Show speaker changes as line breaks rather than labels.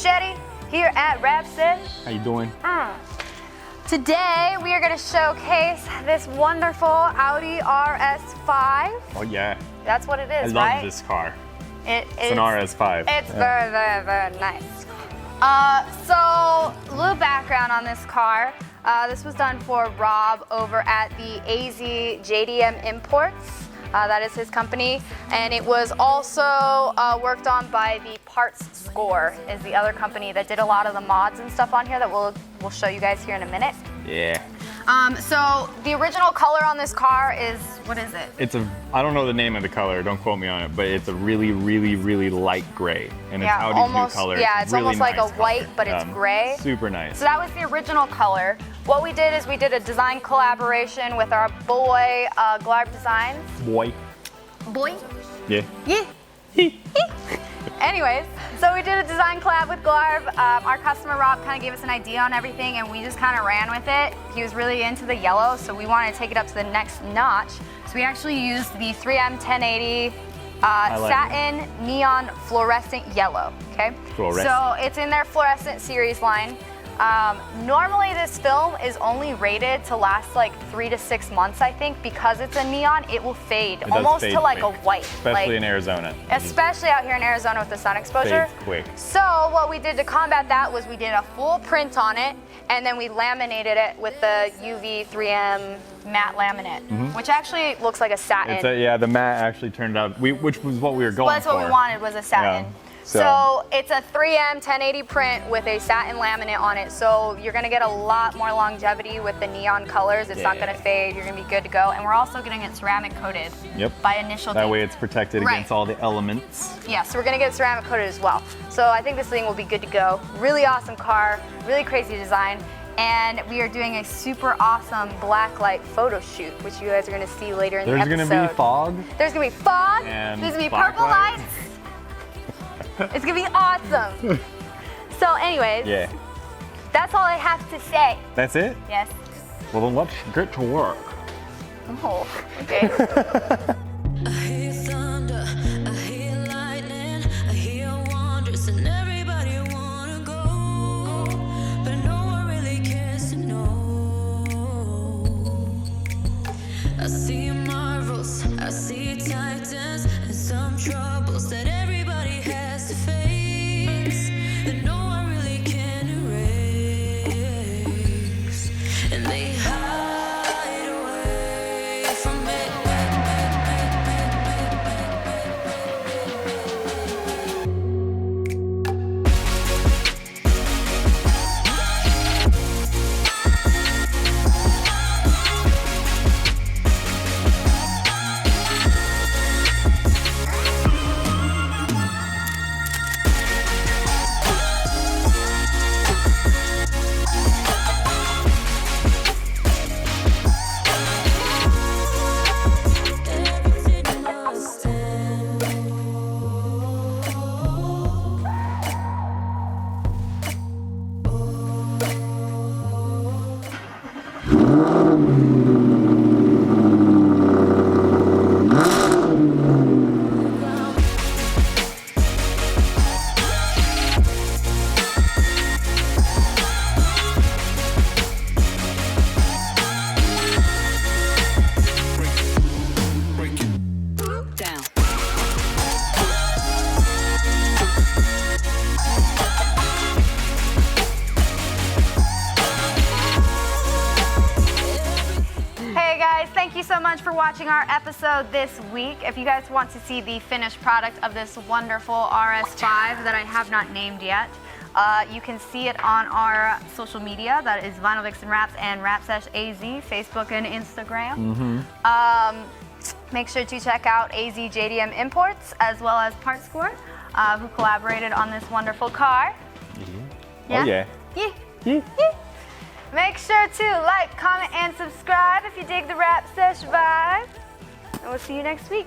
Shetty here at Rap Sesh.
How you doing?
Today we are going to showcase this wonderful Audi RS5.
Oh yeah.
That's what it is,
I
right?
love this car.
It's
an RS5.
It's very, very, very nice. So, a little background on this car. This was done for Rob over at the AZ JDM Imports. That is his company. And it was also worked on by the Parts Score, is the other company that did a lot of the mods and stuff on here that we'll show you guys here in a minute.
Yeah.
So the original color on this car is, what is it?
I don't know the name of the color, don't quote me on it, but it's a really, really, really light gray. And it's Audi's
almost,
new color.
Yeah, it's
really
almost like
nice
a white,
color.
but it's gray.
Super nice.
So that was the original color. What we did is we did a design collaboration with our boy, Glarb Designs.
Boy.
Boy?
Yeah.
Yeah. Anyways, so we did a design collab with Glarb. Our customer Rob kind of gave us an idea on everything and we just kind of ran with it. He was really into the yellow, so we wanted to take it up to the next notch. So we actually used the 3M 1080 satin neon fluorescent yellow, okay?
Fluorescent.
So it's in their fluorescent series line. Normally this film is only rated to last like 3 to 6 months, I think, because it's a neon, it will fade almost to like a white.
Especially in Arizona.
Especially out here in Arizona with the sun exposure.
Fades quick.
So what we did to combat that was we did a full print on it and then we laminated it with the UV 3M matte laminate, which actually looks like a satin.
The matte actually turned out, which was what we were going for.
That's what we wanted, was a satin.
Yeah.
So it's a 3M 1080 print with a satin laminate on it. So you're gonna get a lot more longevity with the neon colors. It's not gonna fade, you're gonna be good to go. And we're also gonna get ceramic coated by initial
That way it's protected against all the elements.
Yeah, so we're gonna get ceramic coated as well. So I think this thing will be good to go. Really awesome car, really crazy design. And we are doing a super awesome blacklight photo shoot, which you guys are gonna see later in the episode.
There's gonna be fog.
There's gonna be fog,
and
there's gonna be purple lights. It's gonna be awesome. So anyways, that's all I have to say.
That's it?
Yes.
Well then let's get to work.
Oh, okay.
I hear thunder, I hear lightning, I hear wonders, and everybody wanna go, but no one really cares to know. I see marvels, I see titans, and some troubles that everybody has to face, that no one really can erase, and they hide away from it.
Thank you so much for watching our episode this week. If you guys want to see the finished product of this wonderful RS5 that I have not named yet, you can see it on our social media. That is Vinyl Vixen Raps and Rap Sesh AZ, Facebook and Instagram. Make sure to check out AZ JDM Imports as well as Parts Score, who collaborated on this wonderful car.
Oh yeah.
Make sure to like, comment, and subscribe if you dig the Rap Sesh vibe. And we'll see you next week.